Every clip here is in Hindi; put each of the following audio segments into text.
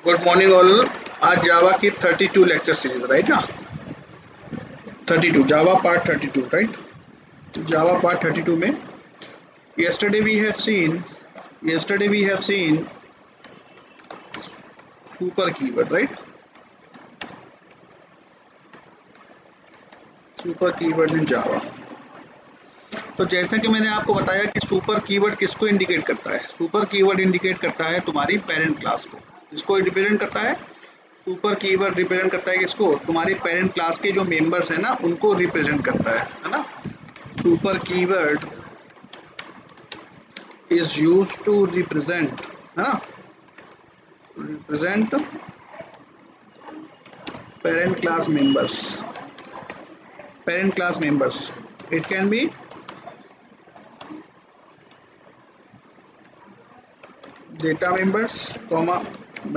Good morning all. आज जावा की 32 लेक्चर सीरीज, राइट ना? 32 Java part 32, right? Java part 32 में yesterday we have seen super keyword, right? Super keyword in Java. तो जैसा कि मैंने आपको बताया कि सुपर कीवर्ड किसको इंडिकेट करता है? सुपर कीवर्ड इंडिकेट करता है तुम्हारी पेरेंट क्लास को। इसको रिप्रेजेंट करता है, सुपर कीवर्ड रिप्रेजेंट करता है किसको? तुम्हारी पेरेंट क्लास के जो मेंबर्स है ना, उनको रिप्रेजेंट करता है ना? Super keyword is used to represent, है ना, represent parent class members. Parent class members, it can be data members, comma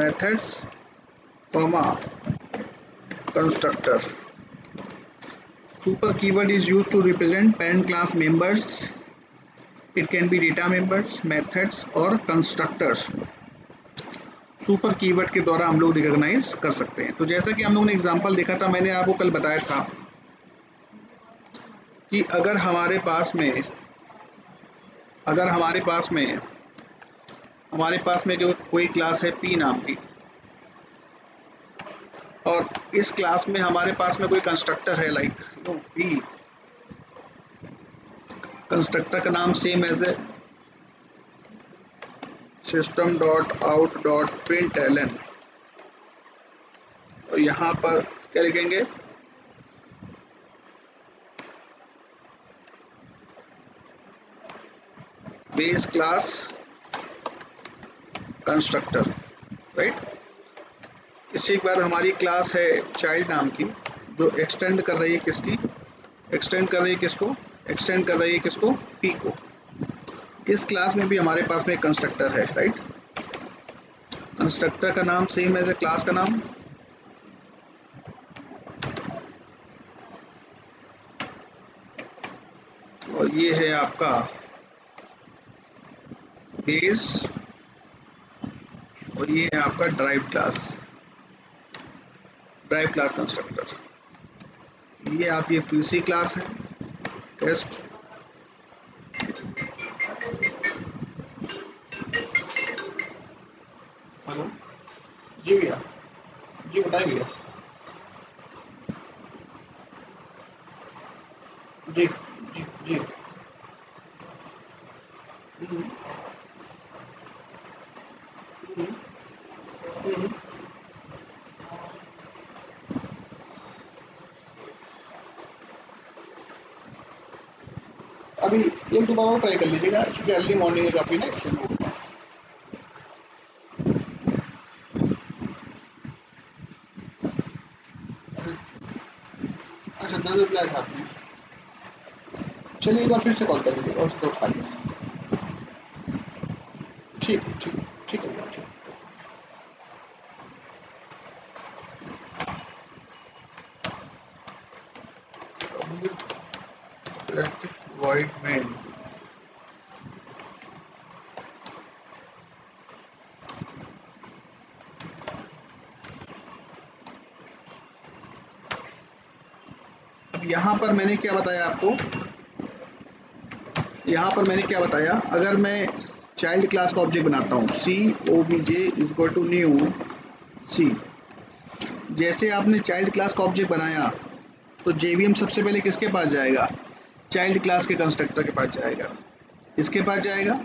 methods, comma constructor. Super keyword is used to represent parent class members. It can be data members, methods और constructors. सुपर कीवर्ड के द्वारा हम लोग रिकॉग्नाइज कर सकते हैं। तो जैसा कि हम लोगों ने एग्जांपल देखा था, मैंने आपको कल बताया था कि अगर हमारे पास में जो कोई क्लास है पी नाम की, और इस क्लास में हमारे पास में कोई कंस्ट्रक्टर है लाइक पी, कंस्ट्रक्टर का नाम same as a system dot out dot println, और यहाँ पर क्या लिखेंगे? Base class constructor, right? इसके बाद हमारी क्लास है चाइल्ड नाम की, जो एक्सटेंड कर रही है किसकी? एक्सटेंड कर रही है किसको? पी को। इस क्लास में भी हमारे पास में एक कंस्ट्रक्टर है, राइट? कंस्ट्रक्टर का नाम सेम एज ए क्लास का नाम, और ये है आपका बेस, और ये है आपका ड्राइव क्लास कंस्ट्रक्टर। ये आपकी पीसी क्लास है, टेस्ट। हेलो जी भैया, जी बताइए भैया। जी जी जी। हम्म, हम्म, हम्म। अभी एक दो बार और ट्राई कर लीजिएगा, क्योंकि अर्ली मॉर्निंग है काफ़ी ना, इसलिए मैं बोलता हूँ। अच्छा, 10 रिप्लाई था आपने? चलिए एक बार फिर से कॉल कर लीजिएगा, उसको उठा लीजिए। ठीक है, ठीक ठीक है भैया, ठीक। वाइट मैन, अब यहाँ पर मैंने क्या बताया आपको? अगर मैं चाइल्ड क्लास का ऑब्जेक्ट बनाता हूँ, C O B J is equal to new C. जैसे आपने चाइल्ड क्लास का ऑब्जेक्ट बनाया, तो जेवीएम सबसे पहले किसके पास जाएगा? चाइल्ड क्लास के कंस्ट्रक्टर के पास जाएगा, इसके पास जाएगा,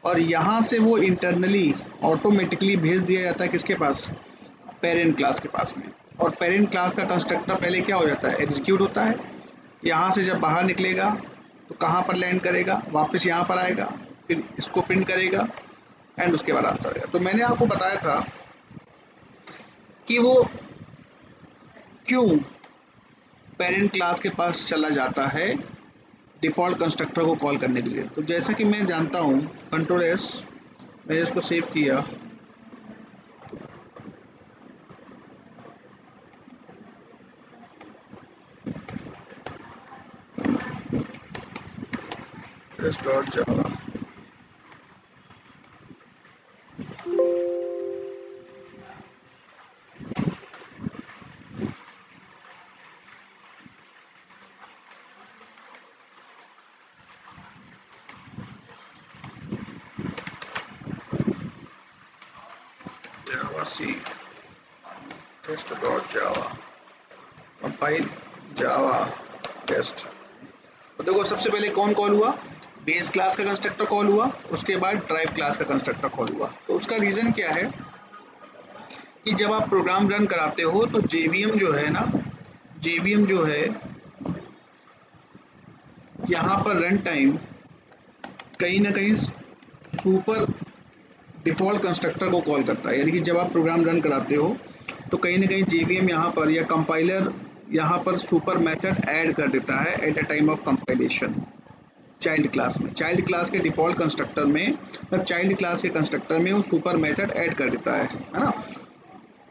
और यहाँ से वो इंटरनली ऑटोमेटिकली भेज दिया जाता है किसके पास? पेरेंट क्लास के पास में। और पेरेंट क्लास का कंस्ट्रक्टर पहले क्या हो जाता है? एग्जीक्यूट होता है। यहाँ से जब बाहर निकलेगा तो कहाँ पर लैंड करेगा? वापस यहाँ पर आएगा, फिर इसको प्रिंट करेगा, एंड उसके बाद आंसर आएगा। तो मैंने आपको बताया था कि वो क्यों पेरेंट क्लास के पास चला जाता है डिफ़ॉल्ट कंस्ट्रक्टर को कॉल करने के लिए। तो जैसा कि मैं जानता हूँ, कंट्रोल एस, मैंने इसको सेव किया, dot Java, Java C test dot Java compile Java test. तो देखो सबसे पहले कौन कॉल हुआ, बेस क्लास का कंस्ट्रक्टर कॉल हुआ, उसके बाद ड्राइव क्लास का कंस्ट्रक्टर कॉल हुआ। तो उसका रीज़न क्या है कि जब आप प्रोग्राम रन कराते हो तो जेवीएम जो है ना, जेवीएम जो है यहाँ पर रन टाइम कहीं ना कहीं सुपर डिफ़ॉल्ट कंस्ट्रक्टर को कॉल करता है। यानी कि जब आप प्रोग्राम रन कराते हो तो कहीं ना कहीं जेवीएम यहाँ पर या कंपाइलर यहाँ पर सुपर मेथड ऐड कर देता है at the time of compilation child class में। चाइल्ड क्लास के डिफ़ॉल्ट कंस्ट्रक्टर में, मतलब चाइल्ड क्लास के कंस्ट्रक्टर में वो सुपर मेथड ऐड कर देता है ना।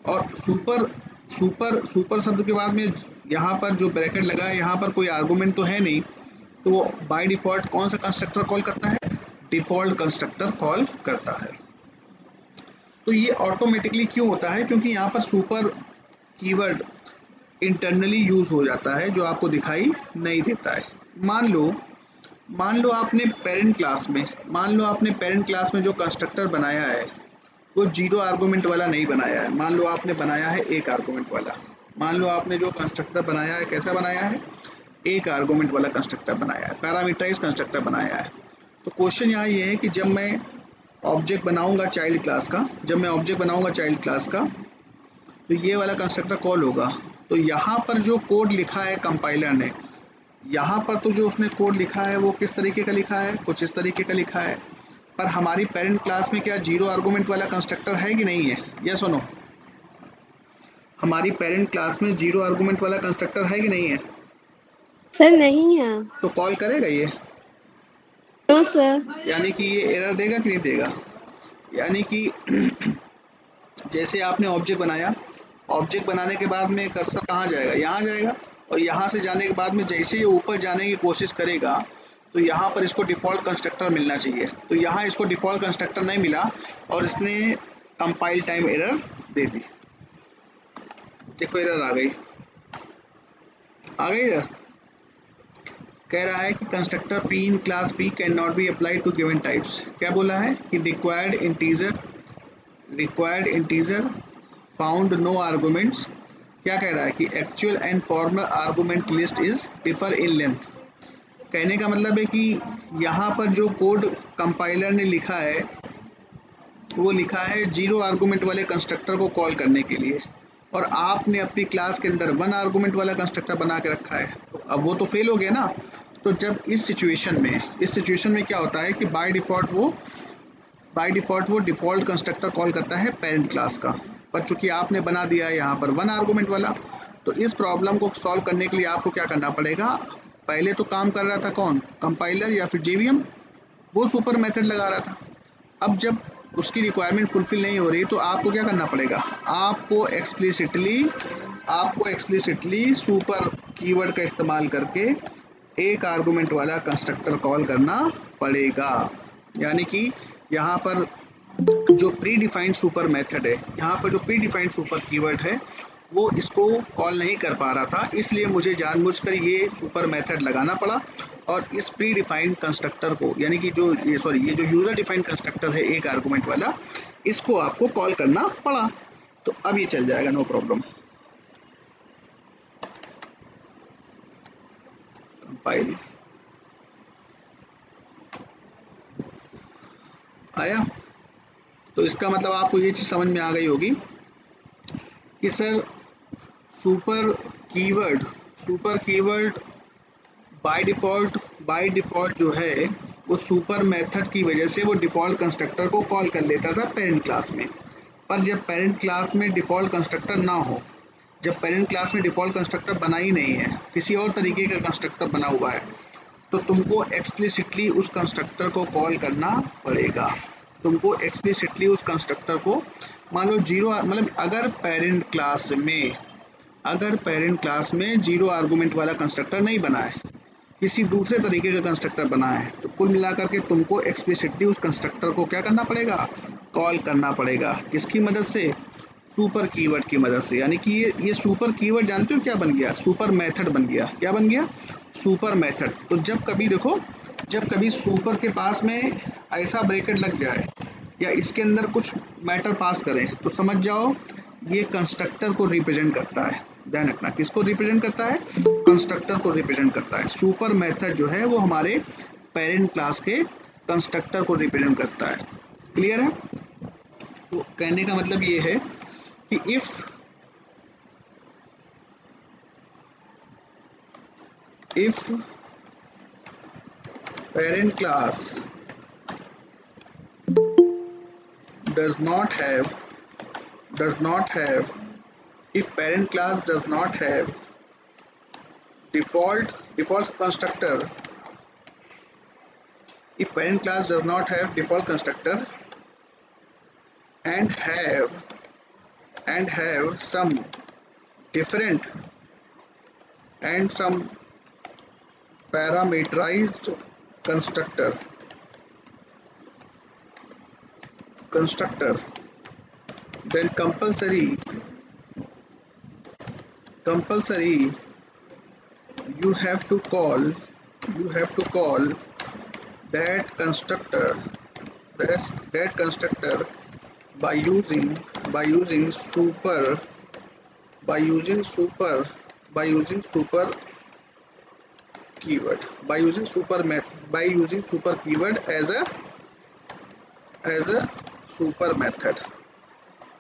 और सुपर सुपर सुपर शब्द के बाद में यहाँ पर जो ब्रैकेट लगा है, यहाँ पर कोई आर्गूमेंट तो है नहीं, तो वो बाय डिफ़ॉल्ट कौन सा कंस्ट्रक्टर कॉल करता है, डिफ़ॉल्ट कंस्ट्रक्टर कॉल करता है। तो ये ऑटोमेटिकली क्यों होता है, क्योंकि यहाँ पर सुपर कीवर्ड इंटरनली यूज हो जाता है जो आपको दिखाई नहीं देता है। मान लो आपने पेरेंट क्लास में, जो कंस्ट्रक्टर बनाया है वो 0 आर्गूमेंट वाला नहीं बनाया है, मान लो आपने बनाया है 1 आर्गूमेंट वाला। मान लो आपने जो कंस्ट्रक्टर बनाया है कैसा बनाया है, 1 आर्गूमेंट वाला कंस्ट्रक्टर बनाया है, पैरामीटराइज कंस्ट्रक्टर बनाया है। तो क्वेश्चन यहाँ ये है कि जब मैं ऑब्जेक्ट बनाऊंगा चाइल्ड क्लास का, तो ये वाला कंस्ट्रक्टर कॉल होगा। तो यहाँ पर जो कोड लिखा है कंपाइलर ने, यहाँ पर तो जो उसने कोड लिखा है वो किस तरीके का लिखा है, कुछ इस तरीके का लिखा है। पर हमारी पेरेंट क्लास में क्या 0 आर्गूमेंट वाला कंस्ट्रक्टर है कि नहीं है, यस और नो? हमारी पेरेंट क्लास में 0 आर्गूमेंट वाला कंस्ट्रक्टर है कि नहीं है? सर नहीं है। तो कॉल करेगा ये? No sir. यानी कि ये एरर देगा कि नहीं देगा? यानी कि जैसे आपने ऑब्जेक्ट बनाया, ऑब्जेक्ट बनाने के बाद में कर्सर कहाँ जाएगा, यहाँ जाएगा, और यहाँ से जाने के बाद में जैसे ये ऊपर जाने की कोशिश करेगा तो यहाँ पर इसको डिफ़ॉल्ट कंस्ट्रक्टर मिलना चाहिए। तो यहाँ इसको डिफ़ॉल्ट कंस्ट्रक्टर नहीं मिला और इसने कंपाइल टाइम एरर दे दी। देखो एरर आ गई एरर। कह रहा है कि constructor P in class P can not be applied to given types. क्या बोला है कि required integer found no arguments. क्या कह रहा है कि actual and formal argument list is differ in length. कहने का मतलब है कि यहाँ पर जो कोड कंपाइलर ने लिखा है वो लिखा है 0 आर्गूमेंट वाले कंस्ट्रक्टर को कॉल करने के लिए, और आपने अपनी क्लास के अंदर 1 आर्गूमेंट वाला कंस्ट्रक्टर बना के रखा है। तो अब वो तो फेल हो गया ना। तो जब इस सिचुएशन में क्या होता है कि बाय डिफ़ॉल्ट वो डिफ़ॉल्ट कंस्ट्रक्टर कॉल करता है पेरेंट क्लास का, पर चूंकि आपने बना दिया है यहाँ पर 1 आर्गूमेंट वाला। तो इस प्रॉब्लम को सॉल्व करने के लिए आपको क्या करना पड़ेगा, पहले तो काम कर रहा था कौन, कंपाइलर या फिर जेवीएम, वो सुपर मेथड लगा रहा था। अब जब उसकी रिक्वायरमेंट फुलफिल नहीं हो रही तो आपको क्या करना पड़ेगा, आपको एक्सप्लिसिटली सुपर कीवर्ड का इस्तेमाल करके 1 आर्गूमेंट वाला कंस्ट्रक्टर कॉल करना पड़ेगा। यानी कि यहाँ पर जो प्री डिफाइंड सुपर मेथड है, यहाँ पर जो प्री डिफाइंड सुपर कीवर्ड है वो इसको कॉल नहीं कर पा रहा था, इसलिए मुझे जानबूझकर ये सुपर मेथड लगाना पड़ा और इस प्री डिफाइंड कंस्ट्रक्टर को, यानी कि जो ये जो यूज़र डिफाइंड कंस्ट्रक्टर है 1 आर्गूमेंट वाला, इसको आपको कॉल करना पड़ा। तो अब ये चल जाएगा, नो प्रॉब्लम। कंपाइल आया। तो इसका मतलब आपको ये चीज़ समझ में आ गई होगी कि sir super keyword by default जो है वो सुपर मेथड की वजह से वो डिफ़ॉल्ट कंस्ट्रक्टर को कॉल कर लेता था पेरेंट क्लास में। पर जब पेरेंट क्लास में डिफ़ॉल्ट कंस्ट्रक्टर ना हो, जब पेरेंट क्लास में डिफ़ॉल्ट कंस्ट्रक्टर बना ही नहीं है, किसी और तरीके का कंस्ट्रक्टर बना हुआ है, तो तुमको एक्सप्लिसिटली उस कंस्ट्रक्टर को कॉल करना पड़ेगा। तुमको एक्सप्लिसिटली उस कंस्ट्रक्टर को, मान लो 0 मतलब अगर पेरेंट क्लास में 0 आर्गूमेंट वाला कंस्ट्रक्टर नहीं बना है, किसी दूसरे तरीके का कंस्ट्रक्टर बना है, तो कुल मिलाकर के तुमको एक्सप्लिसिटली उस कंस्ट्रक्टर को क्या करना पड़ेगा, कॉल करना पड़ेगा। किसकी मदद से, सुपर कीवर्ड की मदद से। यानी कि ये सुपर कीवर्ड जानते हो क्या बन गया, सुपर मेथड बन गया। क्या बन गया, सुपर मेथड। तो जब कभी देखो, जब कभी सुपर के पास में ऐसा ब्रैकेट लग जाए या इसके अंदर कुछ मैटर पास करें तो समझ जाओ ये कंस्ट्रक्टर को रिप्रेजेंट करता है। ध्यान रखना, किसको रिप्रेजेंट करता है? कंस्ट्रक्टर को रिप्रेजेंट करता है। सुपर मेथड जो है वो हमारे पेरेंट क्लास के कंस्ट्रक्टर को रिप्रेजेंट करता है। क्लियर है? तो कहने का मतलब ये है कि if parent class does not have if parent class does not have default constructor, if parent class does not have default constructor and have some different and some parameterized constructor, then compulsory you have to call that constructor by using super keyword, by using super keyword as a super method,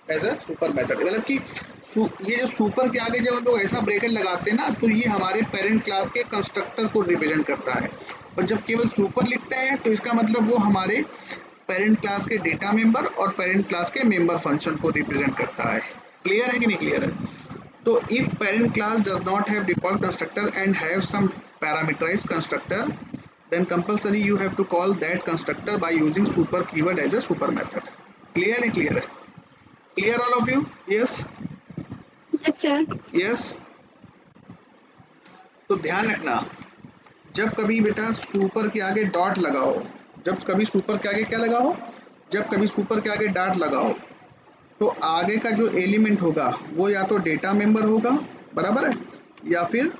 मतलब कि ये जो सुपर के आगे जब हम लोग ऐसा ब्रैकेट लगाते हैं ना तो ये हमारे पेरेंट क्लास के कंस्ट्रक्टर को रिप्रेजेंट करता है। और जब केवल सुपर लिखते हैं तो इसका मतलब वो हमारे पेरेंट क्लास के डेटा मेंबर और पेरेंट क्लास के मेंबर फंक्शन को रिप्रेजेंट करता है। क्लियर है कि नहीं क्लियर है? तो if parent class does not have default constructor and have some parameterised constructor, then compulsory you have to call that constructor by using super keyword as a super method. Clear है? Clear all of you? Yes? Yes, sir. Yes? तो ध्यान रखना, जब कभी बेटा सुपर के आगे डॉट लगाओ, जब कभी सुपर के आगे क्या लगाओ, जब कभी सुपर के आगे डॉट लगाओ तो आगे का जो एलिमेंट होगा वो या तो डेटा मेंबर होगा, बराबर है, या फिर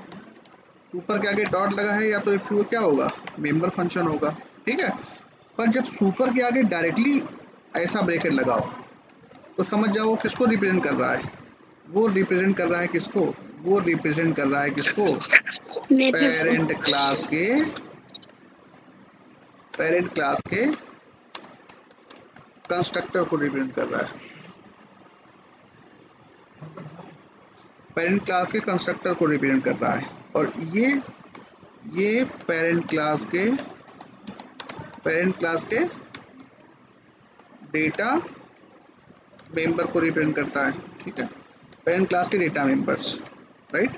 सुपर के आगे डॉट लगा है या तो फिर वो क्या होगा, मेंबर फंक्शन होगा। ठीक है? पर जब सुपर के आगे डायरेक्टली ऐसा ब्रैकेट लगाओ तो समझ जाओ वो किसको रिप्रेजेंट कर रहा है? वो रिप्रेजेंट कर रहा है किसको? वो रिप्रेजेंट कर रहा है किसको? पेरेंट क्लास के कंस्ट्रक्टर को रिप्रेजेंट कर रहा है। पेरेंट क्लास के कंस्ट्रक्टर को रिप्रेजेंट कर रहा है और ये पेरेंट क्लास के डेटा मेंबर को रिप्रेजेंट करता है। ठीक है? पेरेंट क्लास के डेटा मेंबर्स, राइट?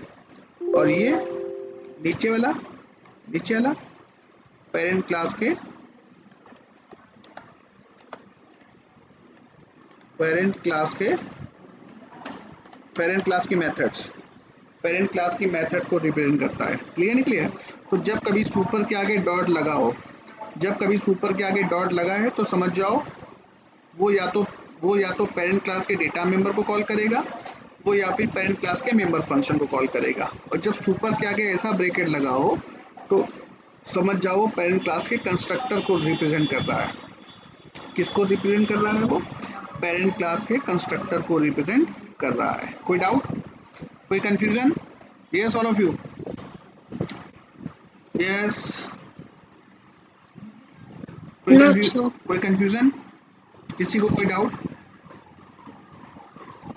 और ये नीचे वाला पेरेंट क्लास की मेथड्स, पेरेंट क्लास की मेथड को रिप्रेजेंट करता है। क्लियर नहीं क्लियर? तो जब कभी सुपर के आगे डॉट लगाओ, जब कभी सुपर के आगे डॉट लगा है तो समझ जाओ वो या तो पेरेंट क्लास के डेटा मेंबर को कॉल करेगा, वो या फिर पेरेंट क्लास के मेंबर फंक्शन को कॉल करेगा। और जब सुपर के आगे ऐसा ब्रैकेट लगा हो तो समझ जाओ पेरेंट क्लास के कंस्ट्रक्टर को रिप्रेजेंट कर रहा है। किसको रिप्रेजेंट कर रहा है? वो पेरेंट क्लास के कंस्ट्रक्टर को रिप्रेजेंट कर रहा है। कोई डाउट, कोई confusion? Yes all of you? Yes? कोई कंफ्यूजन? किसी को कोई डाउट?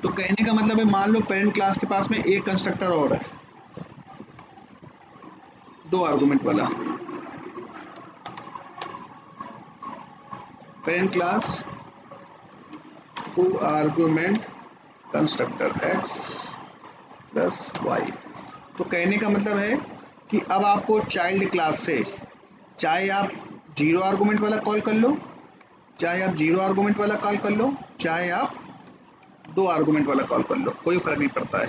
तो कहने का मतलब है मान लो पेरेंट क्लास के पास में एक कंस्ट्रक्टर और है, 2 आर्गुमेंट वाला। Parent class 2 argument constructor x plus y। तो कहने का मतलब है कि अब आपको चाइल्ड क्लास से चाहे आप 0 आर्गुमेंट वाला कॉल कर लो, चाहे आप 2 आर्गुमेंट वाला कॉल कर लो, कोई फर्क नहीं पड़ता है।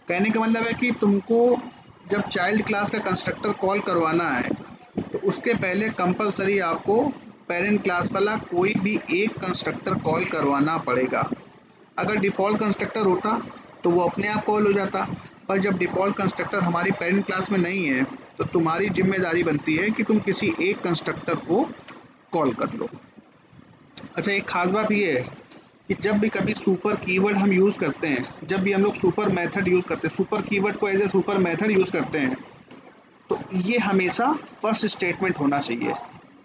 कहने का मतलब है कि तुमको जब चाइल्ड क्लास का कंस्ट्रक्टर कॉल करवाना है तो उसके पहले कंपलसरी आपको पेरेंट क्लास वाला कोई भी एक कंस्ट्रक्टर कॉल करवाना पड़ेगा। अगर डिफ़ॉल्ट कंस्ट्रक्टर होता तो वो अपने आप कॉल हो जाता, पर जब डिफ़ॉल्ट कंस्ट्रक्टर हमारी पेरेंट क्लास में नहीं है तो तुम्हारी जिम्मेदारी बनती है कि तुम किसी एक कंस्ट्रक्टर को कॉल कर लो। अच्छा, एक खास बात ये है कि जब भी कभी सुपर कीवर्ड हम यूज़ करते हैं, जब भी हम लोग सुपर मेथड यूज़ करते हैं, सुपर कीवर्ड को as a super method use करते हैं, तो ये हमेशा फर्स्ट स्टेटमेंट होना चाहिए।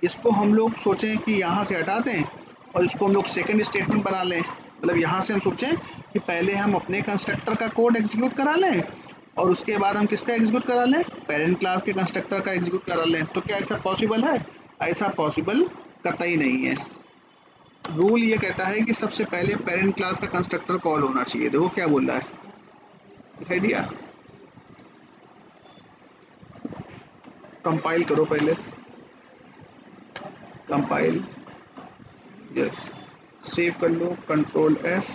इसको हम लोग सोचें कि यहाँ से हटा दें और इसको हम लोग सेकंड स्टेटमेंट बना लें। मतलब यहाँ से हम सोचें कि पहले हम अपने कंस्ट्रक्टर का कोड एग्जीक्यूट करा लें और उसके बाद हम किसका एग्जीक्यूट करा लें, पेरेंट क्लास के कंस्ट्रक्टर का एग्जीक्यूट करा लें। तो क्या ऐसा पॉसिबल है? ऐसा पॉसिबल कतई नहीं है। रूल ये कहता है कि सबसे पहले पेरेंट क्लास का कंस्ट्रक्टर कॉल होना चाहिए। देखो क्या बोल रहा है, दिखाई दिया? कंपाइल करो पहले, कंपाइल, यस, सेव कर लो, कंट्रोल एस,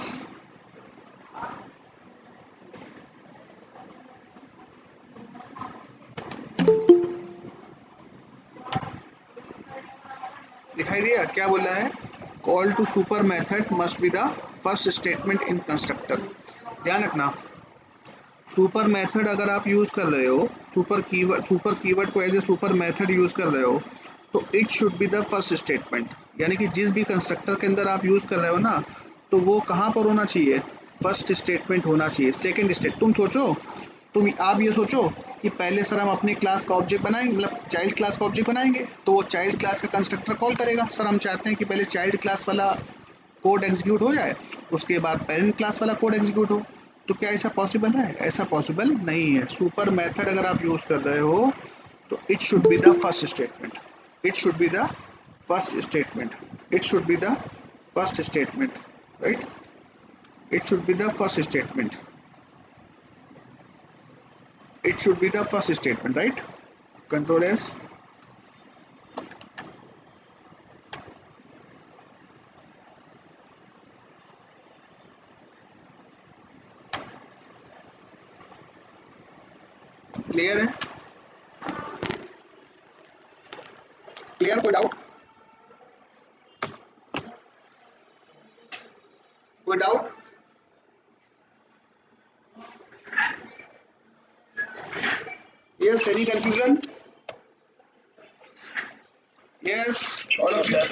दिखाई दिया क्या बोल रहा है? Call to super method must be the first statement in constructor. ध्यान रखना, सुपर मेथड अगर आप यूज कर रहे हो, सुपर कीवर्ड को as a super method use कर रहे हो, तो it should be the first statement. यानी कि जिस भी कंस्ट्रक्टर के अंदर आप यूज कर रहे हो ना, तो वो कहाँ पर होना चाहिए? फर्स्ट स्टेटमेंट होना चाहिए। सेकंड स्टेट, तुम आप ये सोचो कि पहले सर हम अपनी क्लास का ऑब्जेक्ट बनाएंगे, मतलब चाइल्ड क्लास का ऑब्जेक्ट बनाएंगे, तो वो चाइल्ड क्लास का कंस्ट्रक्टर कॉल करेगा। सर हम चाहते हैं कि पहले चाइल्ड क्लास वाला कोड एग्जीक्यूट हो जाए, उसके बाद पेरेंट क्लास वाला कोड एग्जीक्यूट हो। तो क्या ऐसा पॉसिबल है? ऐसा पॉसिबल नहीं है। सुपर मेथड अगर आप यूज कर रहे हो तो it should be the first statement, it should be the first statement, it should be the first statement, right? It should be the first statement, it should be the first statement, right? Control S, clear है? क्लियर? कोई डाउट? कोई doubt? Yes, any confusion? Yes, all of you?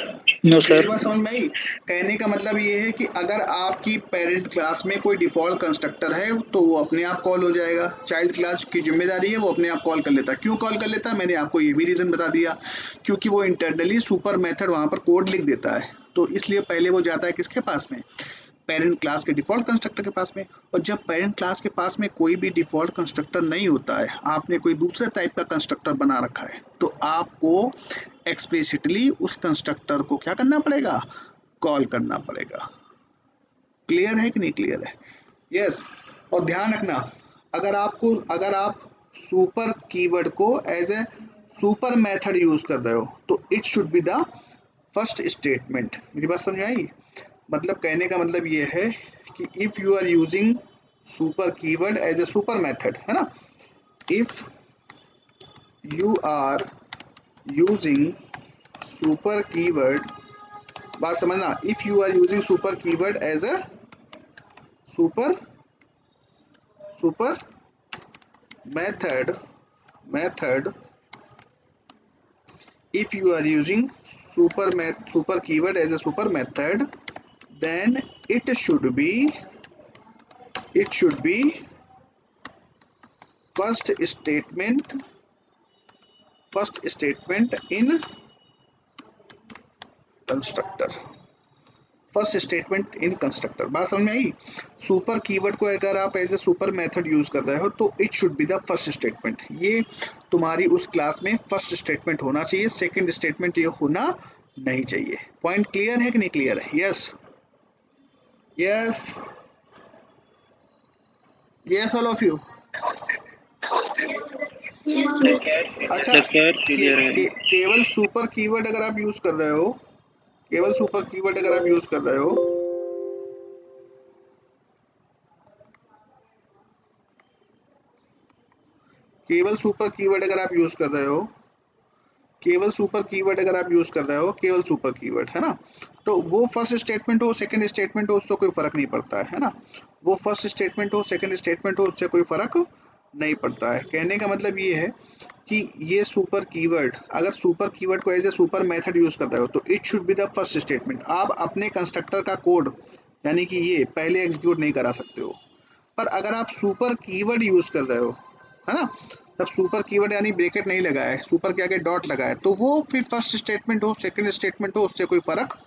No मेरी सर। बात समझ में आई? कहने का मतलब ये है कि अगर आपकी पेरेंट क्लास में कोई डिफॉल्ट कंस्ट्रक्टर है तो वो अपने आप कॉल हो जाएगा। चाइल्ड क्लास की जिम्मेदारी है वो अपने आप कॉल कर लेता है। क्यों कॉल कर लेता है? मैंने आपको ये भी रीज़न बता दिया, क्योंकि वो इंटरनली सुपर मेथड वहाँ पर कोड लिख देता है। तो इसलिए पहले वो जाता है किसके पास में? पेरेंट क्लास के डिफॉल्ट कंस्ट्रक्टर के पास में। और जब पेरेंट क्लास के पास में कोई भी डिफॉल्ट कंस्ट्रक्टर नहीं होता है, आपने कोई दूसरे टाइप का कंस्ट्रक्टर बना रखा है, तो आपको एक्सप्लिसिटली उस कंस्ट्रक्टर को क्या करना पड़ेगा? कॉल करना पड़ेगा। क्लियर है कि नहीं क्लियर है? यस। और ध्यान रखना, अगर आप सुपर कीवर्ड को as a super method use कर रहे हो तो it should be the first statement. मेरी बात समझ आई? मतलब कहने का मतलब ये है कि if you are using super keyword as a super method, है ना? If you are using super keyword, बात समझना, if you are using super keyword as a super super method, if you are using super keyword as a super method, then it should be first statement in constructor, first statement in constructor. बात समझ में आई? सुपर कीवर्ड को अगर आप as a super method use कर रहे हो तो it should be the first statement. ये तुम्हारी उस क्लास में फर्स्ट स्टेटमेंट होना चाहिए, सेकंड स्टेटमेंट ये होना नहीं चाहिए। पॉइंट क्लियर है कि नहीं क्लियर है? Yes, yes, yes, all of you. अच्छा, केवल सुपर कीवर्ड अगर आप यूज कर रहे हो, केवल सुपर कीवर्ड अगर आप यूज कर रहे हो, केवल सुपर कीवर्ड अगर आप यूज कर रहे हो, केवल सुपर कीवर्ड अगर आप यूज कर रहे हो, केवल सुपर कीवर्ड, है ना? तो वो फर्स्ट स्टेटमेंट हो सेकंड स्टेटमेंट हो उससे कोई फर्क नहीं पड़ता है ना? वो फर्स्ट स्टेटमेंट हो सेकंड स्टेटमेंट हो उससे कोई फर्क नहीं पड़ता है। कहने का मतलब ये है कि ये सुपर कीवर्ड, अगर सुपर कीवर्ड को as a super method use कर रहे हो तो it should be the first statement. आप अपने कंस्ट्रक्टर का कोड यानी कि ये पहले एग्जीक्यूट नहीं करा सकते हो। पर अगर आप सुपर कीवर्ड यूज कर रहे हो, है ना, तब सुपर कीवर्ड यानी ब्रैकेट नहीं लगा है, सुपर के आगे डॉट लगा है, तो वो फिर फर्स्ट स्टेटमेंट हो सेकंड स्टेटमेंट हो उससे कोई फर्क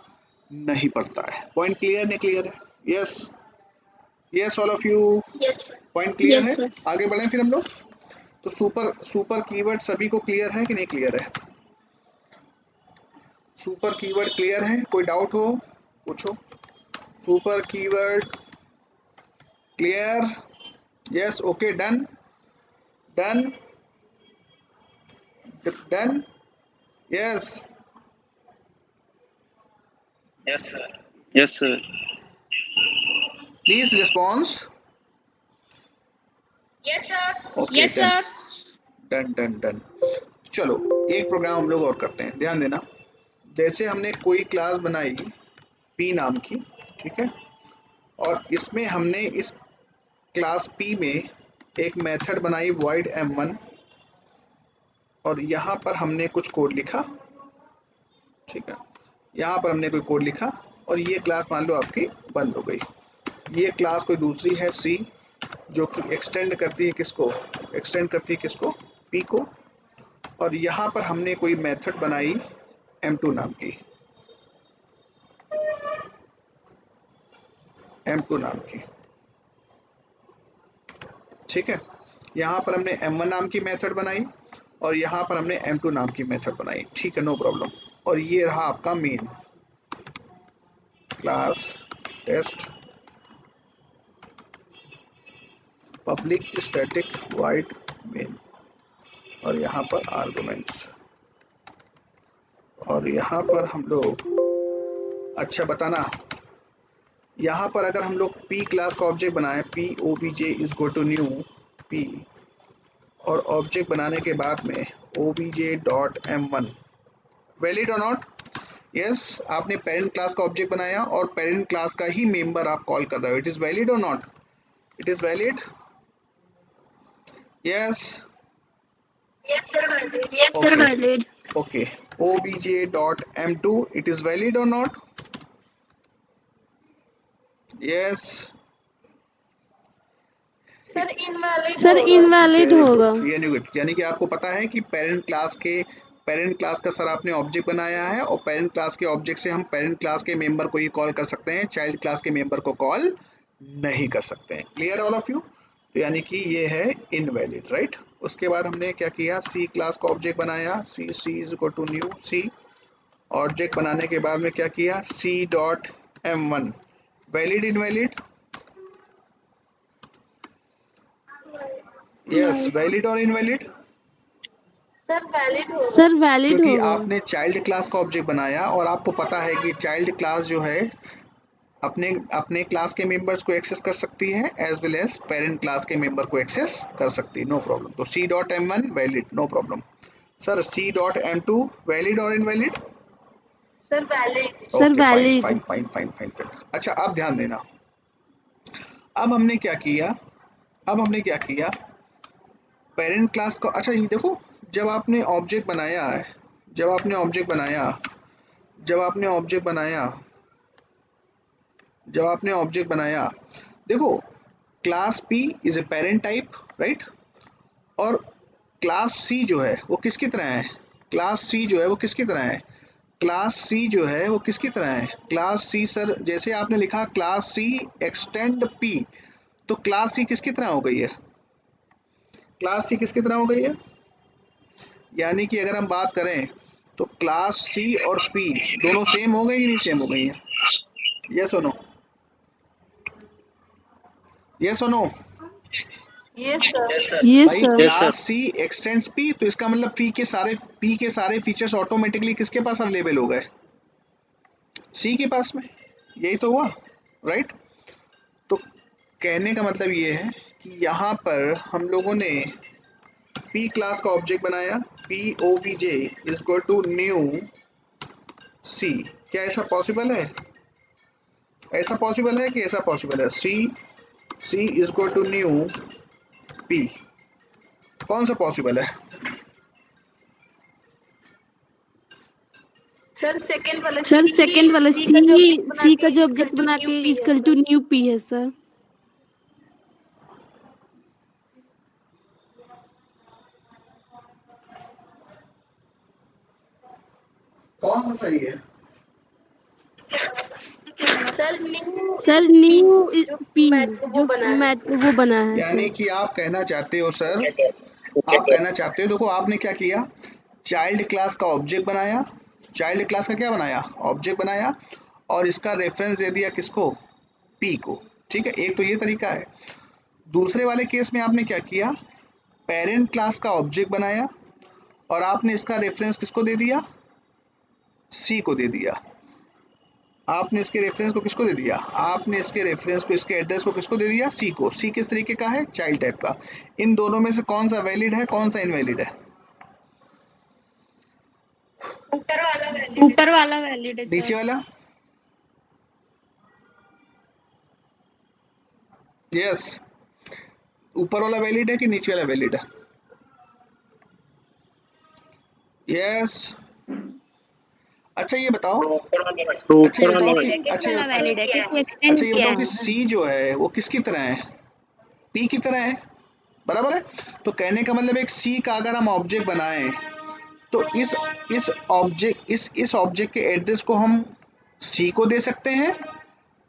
नहीं पड़ता है। पॉइंट क्लियर नहीं क्लियर है? Yes, yes all of you, Yes, sir. Point clear Yes, है? sir. आगे बढ़ें फिर हम लोग। तो सुपर सुपर कीवर्ड सभी को क्लियर है कि नहीं क्लियर है? सुपर कीवर्ड क्लियर है? कोई डाउट हो पूछो। Super keyword clear? Yes, okay, done, done, done, yes, Yes, sir. Yes, sir. Please response. Yes, sir. Okay, Yes, done, sir. Done, done, done. चलो एक प्रोग्राम हम लोग और करते हैं, ध्यान देना। जैसे हमने कोई क्लास बनाई पी नाम की, ठीक है, और इसमें हमने इस क्लास पी में एक मेथड बनाई void m1, और यहाँ पर हमने कुछ कोड लिखा, ठीक है, यहाँ पर हमने कोई कोड लिखा और ये क्लास मान लो आपकी बंद हो गई। ये क्लास कोई दूसरी है सी, जो कि एक्सटेंड करती है किसको, एक्सटेंड करती है किसको, पी को, और यहाँ पर हमने कोई मेथड बनाई m2 नाम की, m2 नाम की, ठीक है। यहाँ पर हमने m1 नाम की मेथड बनाई और यहाँ पर हमने m2 नाम की मेथड बनाई, ठीक है, नो प्रॉब्लम। और ये रहा आपका main class test public static void main, और यहाँ पर आर्गुमेंट्स, और यहाँ पर हम लोग, अच्छा बताना, यहाँ पर अगर हम लोग p क्लास का ऑब्जेक्ट बनाए, p obj is equal to new p, और ऑब्जेक्ट बनाने के बाद में obj डॉट m1 वैलिड और नॉट? यस, आपने पेरेंट क्लास का ऑब्जेक्ट बनाया और पेरेंट क्लास का ही मेंबर आप कॉल कर रहे हो, इट इज वैलिड और not? It is valid? Yes, Yes, sir. Valid. Yes, sir. Okay, Valid. Okay, obj dot m2 it is valid और not? Yes, Sir, invalid. Sir, invalid very होगा. गुड, यानी गुड, यानी कि आपको पता है कि पेरेंट क्लास का सर आपने ऑब्जेक्ट बनाया है और पेरेंट क्लास के ऑब्जेक्ट से हम पेरेंट क्लास के मेंबर को ही कॉल कर सकते हैं, चाइल्ड क्लास के मेंबर को कॉल नहीं कर सकते हैं। Clear all of you? तो यानी कि ये है इनवैलिड, राइट। उसके बाद हमने क्या किया, सी क्लास का ऑब्जेक्ट बनाया, C is equal to new C, object बनाने के बाद में क्या किया, C dot m1 valid invalid? Yes, valid और इनवैलिड? Sir, valid होगा. Sir, valid क्योंकि होगा. आपने चाइल्ड क्लास का ऑब्जेक्ट बनाया और आपको पता है कि चाइल्ड क्लास जो है अपने अपने क्लास के मेंबर्स को एक्सेस कर सकती है as well as parent class के मेंबर को एक्सेस कर सकती है, नो प्रॉब्लम। तो C dot m1 valid, no problem. Sir C dot m2 valid और invalid? Sir, valid. Sir, okay, fine valid. Fine fine fine fine fine. अच्छा, अब ध्यान देना, अब हमने क्या किया, अब हमने क्या किया, पेरेंट क्लास का, अच्छा ये देखो, जब आपने ऑब्जेक्ट बनाया है, जब आपने ऑब्जेक्ट बनाया, जब आपने ऑब्जेक्ट बनाया, जब आपने ऑब्जेक्ट बनाया, देखो class P is a parent type, right, और क्लास C जो है वो किसकी तरह है, क्लास C जो है वो किसकी तरह है, क्लास C जो है वो किसकी तरह है, क्लास C सर, जैसे आपने लिखा क्लास C एक्सटेंड P, तो क्लास C किसकी तरह हो गई है, क्लास C किसकी तरह हो गई है? यानी कि अगर हम बात करें तो क्लास C और P दोनों सेम हो गई कि नहीं सेम हो गई है? यस और नो, यस और no? Yes, sir. Yes, sir. Yes, भाई sir. Yes, sir. Class C extends P, तो इसका मतलब P के सारे फीचर्स ऑटोमेटिकली किसके पास अवेलेबल हो गए, C के पास में, यही तो हुआ, राइट। तो कहने का मतलब ये है कि यहाँ पर हम लोगों ने P क्लास का ऑब्जेक्ट बनाया, P obj is equal to new C, क्या ऐसा पॉसिबल है, ऐसा पॉसिबल है कि ऐसा पॉसिबल है, C is equal to new P, कौन सा पॉसिबल है? सर सेकंड वाला सी का जो ऑब्जेक्ट बना के इक्वल टू न्यू पी है सर। कौन सा सही है? सर न्यू पी जो वो बना है यानी कि आप कहना चाहते हो सर, आप कहना चाहते हो, देखो आपने क्या किया, चाइल्ड क्लास का ऑब्जेक्ट बनाया, चाइल्ड क्लास का क्या बनाया, ऑब्जेक्ट बनाया, और इसका रेफरेंस दे दिया किसको, पी को। ठीक है, एक तो ये तरीका है। दूसरे वाले केस में आपने क्या किया, पेरेंट क्लास का ऑब्जेक्ट बनाया और आपने इसका रेफरेंस किसको दे दिया, सी को दे दिया। आपने इसके रेफरेंस को किसको दे दिया, आपने इसके रेफरेंस को, इसके एड्रेस को किसको दे दिया, सी को। सी किस तरीके का है, चाइल्ड टाइप का। इन दोनों में से कौन सा वैलिड है, कौन सा इनवैलिड है? ऊपर वाला वैलिड है नीचे वाला? यस, ऊपर वाला वैलिड है कि नीचे वाला वैलिड है? यस। अच्छा ये बताओ, अच्छा ये बताओ कि सी जो है वो किसकी तरह है, पी की तरह है, बराबर है। तो कहने का मतलब एक सी का अगर हम ऑब्जेक्ट बनाएं तो इस ऑब्जेक्ट के एड्रेस को हम सी को दे सकते हैं,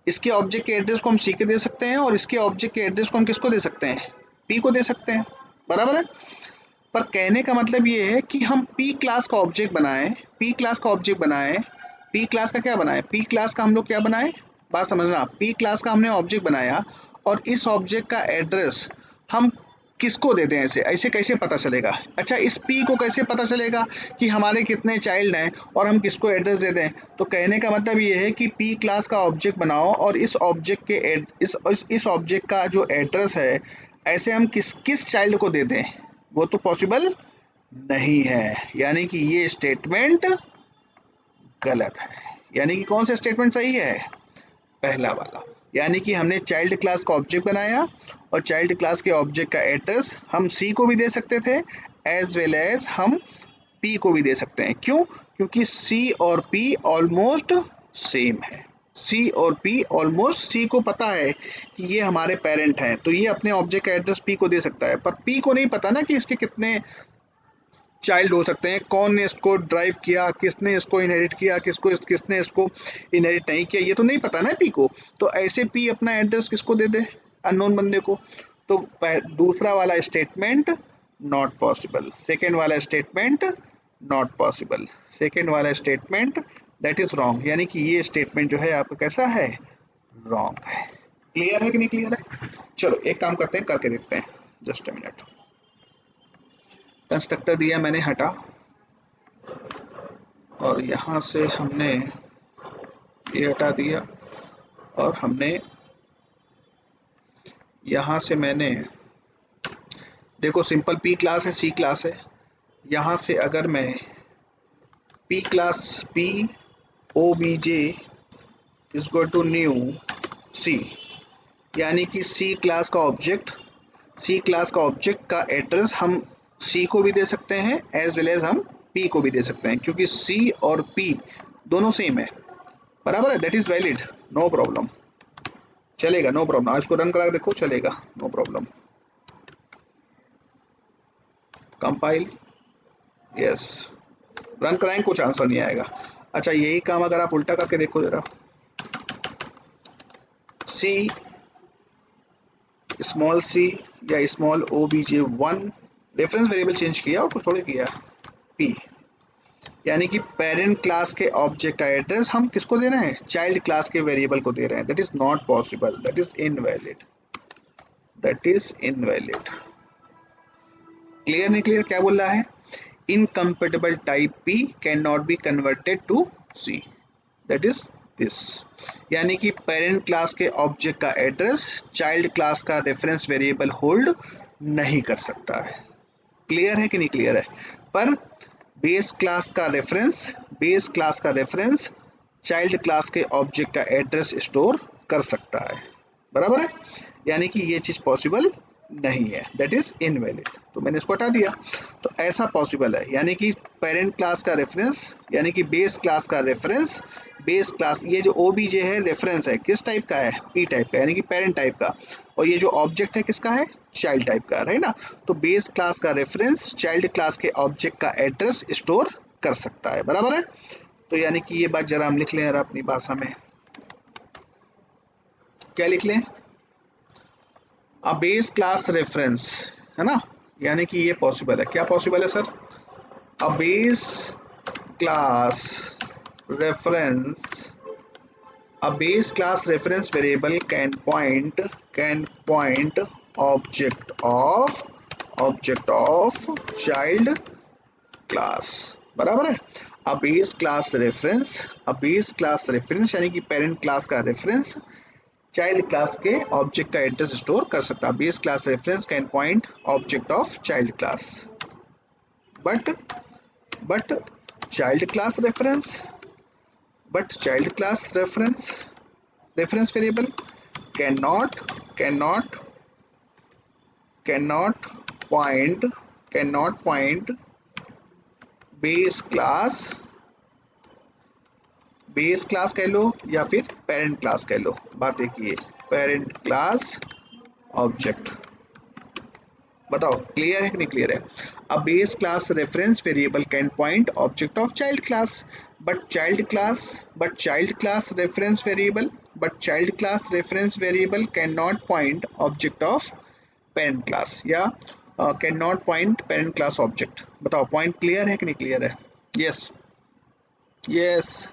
इसके ऑब्जेक्ट के एड्रेस को हम सी को दे सकते हैं, और इसके ऑब्जेक्ट के एड्रेस को हम किसको दे सकते हैं, पी को दे सकते हैं, बराबर है। पर कहने का मतलब ये है कि हम पी क्लास का ऑब्जेक्ट बनाएं, पी क्लास का ऑब्जेक्ट बनाएं, पी क्लास का क्या बनाएं, पी क्लास का हम लोग क्या बनाएं, बात समझना, पी क्लास का हमने ऑब्जेक्ट बनाया और इस ऑब्जेक्ट का एड्रेस हम किसको दे दें, ऐसे ऐसे कैसे पता चलेगा? अच्छा, इस पी को कैसे पता चलेगा कि हमारे कितने चाइल्ड हैं और हम किसको एड्रेस दे दें? तो कहने का मतलब ये है कि पी क्लास का ऑब्जेक्ट बनाओ और इस ऑब्जेक्ट के इस ऑब्जेक्ट का जो एड्रेस है ऐसे हम किस चाइल्ड को दे दें, वो तो पॉसिबल नहीं है। यानी कि ये स्टेटमेंट गलत है। यानी कि कौन सा स्टेटमेंट सही है, पहला वाला। यानी कि हमने चाइल्ड क्लास का ऑब्जेक्ट बनाया और चाइल्ड क्लास के ऑब्जेक्ट का एड्रेस हम सी को भी दे सकते थे एज वेल एज हम पी को भी दे सकते हैं। क्यों? क्योंकि सी और पी ऑलमोस्ट सेम है। सी और पी ऑलमोस्ट, सी को पता है कि ये हमारे पेरेंट हैं तो ये अपने ऑब्जेक्ट का एड्रेस पी को दे सकता है, पर पी को नहीं पता ना कि इसके कितने चाइल्ड हो सकते हैं, कौन ने इसको ड्राइव किया, किसने इसको इनहेरिट किया, किसने इसको इनहेरिट नहीं किया, ये तो नहीं पता ना पी को। तो ऐसे पी अपना एड्रेस किसको दे दे, अननोन बंदे को। तो दूसरा वाला स्टेटमेंट नॉट पॉसिबल, सेकेंड वाला स्टेटमेंट नॉट पॉसिबल, सेकेंड वाला स्टेटमेंट दैट इज रॉन्ग। यानी कि ये स्टेटमेंट जो है आपका कैसा है, रॉन्ग है। क्लियर है कि नहीं क्लियर है? चलो एक काम करते हैं, करके देखते हैं, जस्ट अ मिनट। कंस्ट्रक्टर दिया मैंने, हटा, और यहाँ से हमने ये हटा दिया और हमने यहाँ से मैंने, देखो सिंपल पी क्लास है, सी क्लास है। यहाँ से अगर मैं P class P O B J is equal to new C, यानी कि सी क्लास का ऑब्जेक्ट, सी क्लास का ऑब्जेक्ट का एड्रेस हम सी को भी दे सकते हैं एज वेल एज हम पी को भी दे सकते हैं, क्योंकि सी और पी दोनों सेम है, बराबर है। That is valid, no problem, चलेगा, नो प्रॉब्लम। आज को रन करा देखो, चलेगा, no problem. Compile, yes, run कराएंगे, कुछ आंसर नहीं आएगा। अच्छा, यही काम अगर आप उल्टा करके देखो जरा, सी स्मॉल सी या small o B j one, reference variable change किया और कुछ थोड़े किया, पी, यानी कि पेरेंट क्लास के ऑब्जेक्ट का एड्रेस हम किसको दे रहे हैं, चाइल्ड क्लास के वेरिएबल को दे रहे हैं। That is not possible, that is invalid, that is invalid. Clear नहीं क्लियर? क्या बोल रहा है, incompatible type P can not be converted to C, that is this. यानी कि पेरेंट क्लास के ऑब्जेक्ट का एड्रेस चाइल्ड क्लास का रेफरेंस वेरिएबल होल्ड नहीं कर सकता है। क्लियर है कि नहीं क्लियर है? पर बेस क्लास का रेफरेंस चाइल्ड क्लास के ऑब्जेक्ट का एड्रेस स्टोर कर सकता है, बराबर है। यानी कि ये चीज पॉसिबल नहीं है, दैट इज इनवैलिड। तो मैंने इसको हटा दिया। तो ऐसा पॉसिबल है, यानी कि पेरेंट क्लास का रेफरेंस यानी कि बेस क्लास का रेफरेंस, बेस क्लास ये जो OBJ है रेफरेंस है किस टाइप का है, P टाइप का यानी कि पेरेंट टाइप का, और ये जो ऑब्जेक्ट है किसका है, चाइल्ड टाइप का, है ना। तो बेस क्लास का रेफरेंस चाइल्ड क्लास के ऑब्जेक्ट का एड्रेस स्टोर कर सकता है, बराबर है। तो यानी कि ये बात जरा हम लिख लें यार अपनी भाषा में, क्या लिख लें, अ बेस क्लास रेफरेंस, है ना, यानी कि ये पॉसिबल है। क्या पॉसिबल है sir, a base class reference, a base class reference variable can point object of child class, बराबर है। a base class reference यानी कि पेरेंट क्लास का रेफरेंस चाइल्ड क्लास के ऑब्जेक्ट का एड्रेस स्टोर कर सकता है। Base class reference can point object of child class, but child class reference child class reference variable cannot point base class कह लो या फिर पेरेंट क्लास कह लो, बात एक ही है, पेरेंट क्लास ऑब्जेक्ट। बताओ क्लियर है कि नहीं क्लियर है। A base class reference variable can point object of child class, but child class reference variable can not point object of parent class, या can not point parent class object. बताओ पॉइंट क्लियर है कि नहीं क्लियर है। Yes yes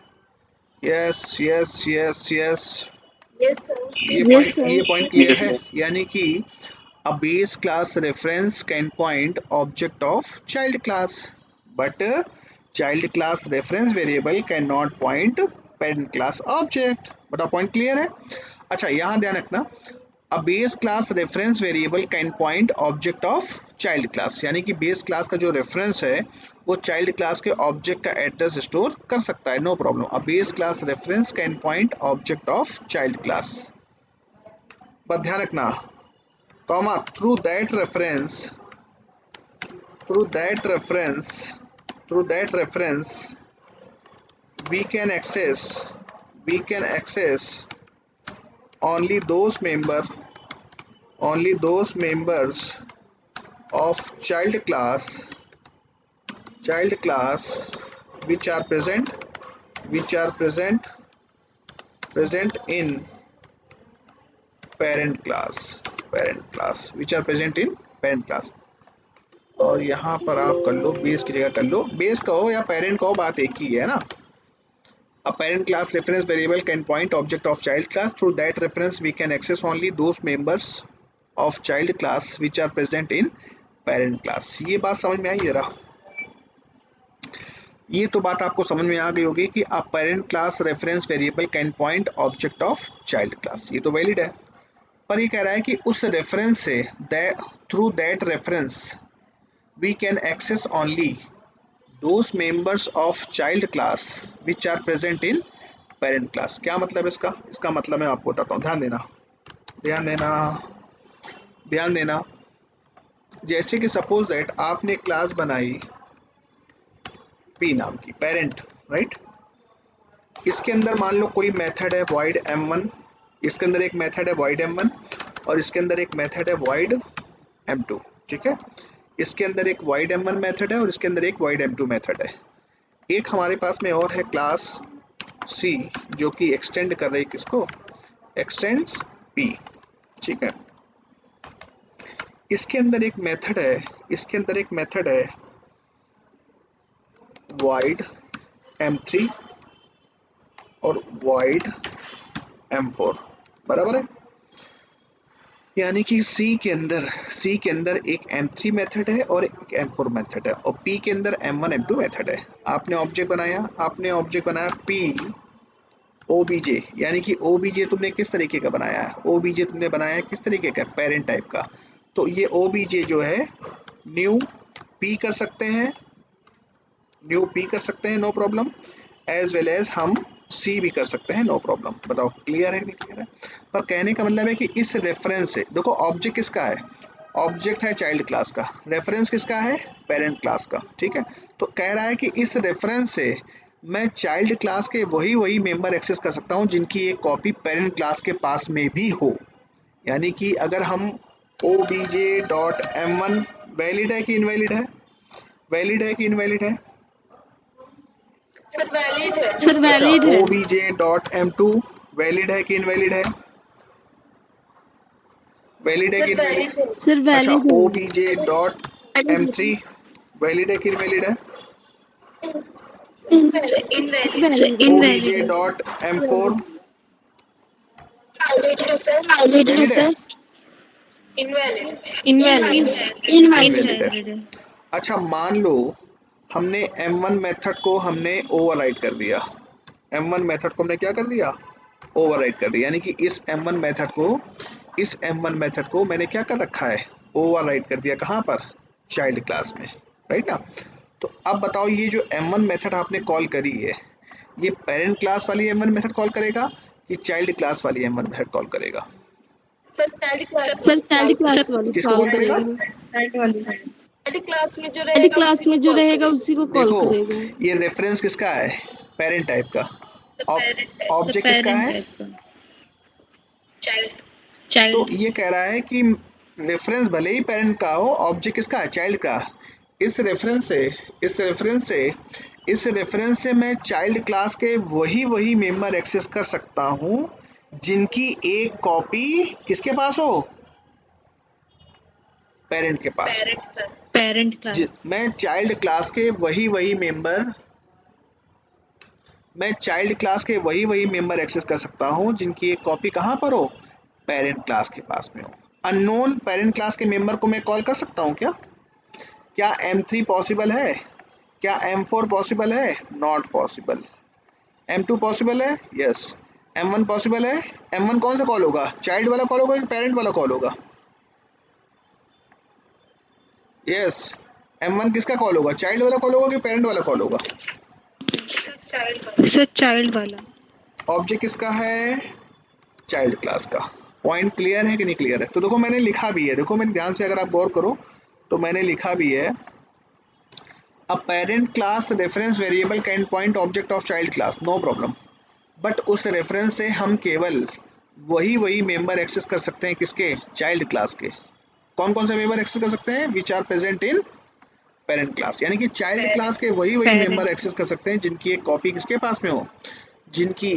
yes yes yes yes, ये पॉइंट क्लियर है, यानी कि a base class reference can point object of child class, but child class reference variable cannot point parent class object। बताओ पॉइंट क्लियर है। अच्छा यहाँ ध्यान रखना, a base class reference variable can point object of child class, यानी कि बेस क्लास का जो रेफरेंस है वो चाइल्ड क्लास के ऑब्जेक्ट का एड्रेस स्टोर कर सकता है, no problem. a base class reference can point object of child class, बस ध्यान रखना, comma through that reference we can access only those members of child class which are present in parent class which are present in parent class। और यहाँ पर आप कर लो, बेस की जगह कर लो, बेस कहो या पेरेंट कहो, बात एक ही है ना। A parent class reference variable can point object of child class. Through that reference we can access only those members of child class which are present in parent class। ये बात समझ में आई जरा, ये तो बात आपको समझ में आ गई होगी कि a parent class reference variable can point object of child class, ये तो वैलिड है। पर ये कह रहा है कि उस रेफरेंस से through that reference we can access only those members of child class which are present in parent class। क्या मतलब इसका, इसका मतलब मैं आपको बताता हूँ, ध्यान देना। जैसे कि सपोज दैट आपने क्लास बनाई P नाम की, पेरेंट, राइट। इसके अंदर मान लो कोई मेथड है void m1, इसके अंदर एक मेथड है void m1 और इसके अंदर एक मेथड है void m2, ठीक है। इसके अंदर एक void m1 मेथड है और इसके अंदर एक void m2 मेथड है। एक हमारे पास में और है क्लास C जो कि एक्सटेंड कर रही है किसको, एक्सटेंड्स P, ठीक है। इसके अंदर एक मेथड है void m3 और void m4, बराबर है। यानी कि C के अंदर एक m3 मेथड है और एक m4 मेथड है और P के अंदर m1 m2 मेथड है। आपने ऑब्जेक्ट बनाया P OBJ, यानी कि OBJ तुमने किस तरीके का बनाया है, OBJ तुमने बनाया है किस तरीके का, पेरेंट टाइप का। तो ये OBJ जो है न्यू P कर सकते हैं, no problem, as well as हम C भी कर सकते हैं, नो प्रॉब्लम। बताओ क्लियर है नहीं क्लियर है। पर कहने का मतलब है कि इस रेफरेंस से देखो ऑब्जेक्ट किसका है, ऑब्जेक्ट है चाइल्ड क्लास का, रेफरेंस किसका है, पेरेंट क्लास का, ठीक है। तो कह रहा है कि इस रेफरेंस से मैं चाइल्ड क्लास के वही मेंबर एक्सेस कर सकता हूं जिनकी एक कॉपी पेरेंट क्लास के पास में भी हो। यानी कि अगर हम obj.m1 वैलिड है कि इनवैलिड है, वैलिड है कि इनवैलिड है, सर वैलिड है। सर अच्छा वैलिड है। obj.m2 वैलिड है कि इनवैलिड है, वैलिड है कि सर इनवैलिड, वैलिड है। सर अच्छा वैलिड है। obj.m3 वैलिड है कि इनवैलिड है, इनवैलिड। वैलिड है। obj.m4 वैलिड वैलिड है, इनवैलिड। इनवैलिड इनवैलिड है। है। अच्छा मान लो हमने m1 मेथड को हमने ओवरराइड कर दिया, m1 मेथड को हमने क्या कर दिया, ओवरराइड कर दिया, यानी कि इस m1 मेथड को, इस m1 मेथड को मैंने क्या कर रखा है, ओवरराइड कर दिया, कहाँ पर, चाइल्ड क्लास में, राइट ना। तो अब बताओ ये जो m1 मेथड आपने कॉल करी है, ये पेरेंट क्लास वाली m1 मेथड कॉल करेगा कि चाइल्ड क्लास वाली m1 मेथड कॉल करेगा, sir child class sir child class वाली किसको कॉल कॉल करेगा, करेगा। चाइल्ड क्लास में जो चाइल्ड रहेगा क्लास उसी को में जो कॉल रहेगा करेगा। उसी को कॉल देखो करेगा। ये रेफरेंस किसका है, पेरेंट टाइप का, ऑब्जेक्ट किसका है, चाइल्ड। तो ये कह रहा है कि रेफरेंस भले ही पेरेंट का हो, ऑब्जेक्ट किसका है, चाइल्ड का। इस रेफरेंस से इस रेफरेंस से इस रेफरेंस से मैं चाइल्ड क्लास के वही मेंबर एक्सेस कर सकता हूं जिनकी एक कॉपी किसके पास हो, पेरेंट के पास। Parent class. मैं चाइल्ड क्लास के वही मेंबर, मैं चाइल्ड क्लास के वही मेंबर एक्सेस कर सकता हूं जिनकी एक कॉपी कहां पर हो, पेरेंट क्लास के पास में हो। अननोन पेरेंट क्लास के मेंबर को मैं कॉल कर सकता हूं क्या m3 पॉसिबल है, क्या m4 पॉसिबल है, नॉट पॉसिबल। m2 पॉसिबल है, यस। m1 पॉसिबल है, m1 कौन सा कॉल होगा, चाइल्ड वाला कॉल होगा कि पेरेंट वाला कॉल होगा, यस। m1 किसका कॉल होगा, चाइल्ड वाला कॉल होगा कि पेरेंट वाला कॉल होगा, सर चाइल्ड वाला। ऑब्जेक्ट किसका है, चाइल्ड क्लास का। पॉइंट क्लियर है कि नहीं क्लियर है। तो देखो मैंने लिखा भी है, देखो मैंने ध्यान से अगर आप गौर करो तो मैंने लिखा भी है, a parent class reference variable can point object of child class, no problem, but उस रेफरेंस से हम केवल वही मेंबर एक्सेस कर सकते हैं किसके, चाइल्ड क्लास के। कौन कौन से मेंबर एक्सेस कर सकते हैं, which are present in parent class, यानी कि चाइल्ड क्लास के वही मेंबर एक्सेस कर सकते हैं जिनकी एक कॉपी किसके पास में हो, जिसकी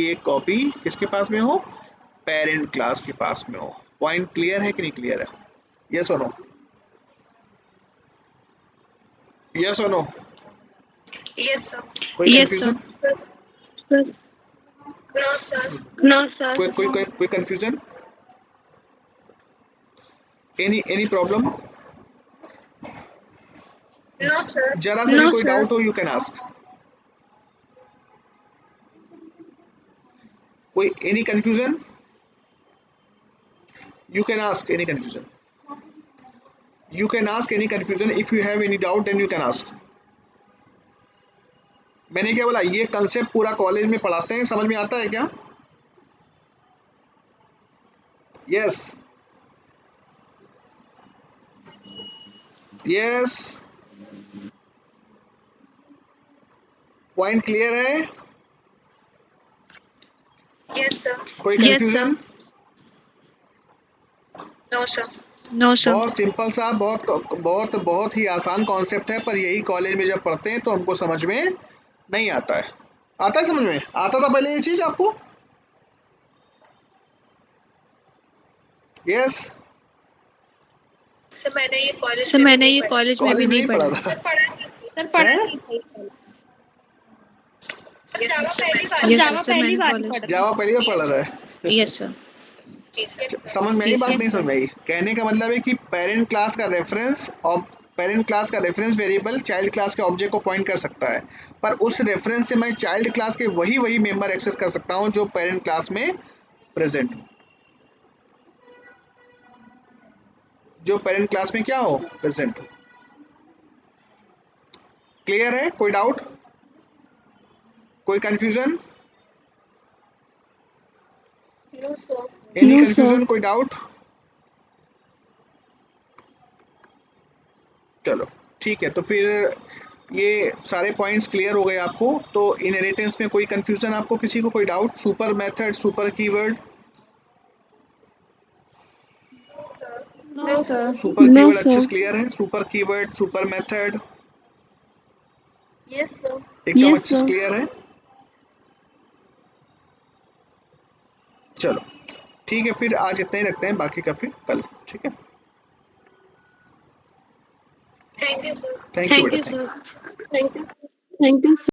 एक कॉपी किसके पास में हो, पेरेंट क्लास के पास में हो। पॉइंट क्लियर है कि नहीं क्लियर है, यस और नो, यस और नो, यस सर। कोई yes confusion, sir. No sir. No sir. कोई confusion, any problem, no sir. जरा सा भी कोई डाउट हो यू कैन आस्क, कोई any confusion, you can ask any confusion, you can ask any confusion, if you have any doubt then you can ask। मैंने क्या बोला, ये कंसेप्ट पूरा कॉलेज में पढ़ाते हैं, समझ में आता है क्या, यस यस, पॉइंट क्लियर है, यस सर। कोई Yes, sir. Confusion, no sir. No sir. बहुत सिंपल सा, बहुत ही आसान कॉन्सेप्ट है, पर यही कॉलेज में जब पढ़ते हैं तो हमको समझ में नहीं आता है। आता है समझ में, आता था पहले ये चीज आपको, यस, सर मैंने ये कॉलेज सर में भी मैंने नहीं ये पढ़ा। कॉलेज में भी कॉलेज में नहीं ही पढ़ा। पढ़ा था, सर पढ़ा नहीं। सर पढ़ा हैं, नहीं था। जावा पहली बार। यस सर, सर मैंने कॉलेज। जावा पहली बार पढ़ रहा है, यस सर। समझ में आई जी बात, सर। नहीं समझ में आई, कहने का मतलब है कि पेरेंट क्लास का रेफरेंस और पेरेंट क्लास का रेफरेंस वेरिएबल चाइल्ड क्लास के ऑब्जेक्ट को पॉइंट कर सकता है, पर उस रेफरेंस से मैं चाइल्ड क्लास के वही मेंबर एक्सेस कर सकता हूं जो पेरेंट क्लास में प्रेजेंट हो, जो पेरेंट क्लास में क्या हो, प्रेजेंट हो। क्लियर है, कोई डाउट, कोई confusion, no sir. Any no sir. Confusion, कोई डाउट, चलो ठीक है, तो फिर ये सारे पॉइंट्स क्लियर हो गए आपको। तो इनहेरिटेंस में कोई कंफ्यूजन आपको, किसी को कोई doubt? Super method, super keyword, No, sir. Super No, keyword अच्छे sir. से क्लियर है? Super keyword, super method Yes, sir. एकदम Yes, अच्छे से sir. क्लियर है? चलो ठीक है, फिर आज इतना ही रखते हैं, बाकी का फिर कल, ठीक है? Thank you, sir. Thank you बेटा, thank you. Thank you, sir. Thank you, sir.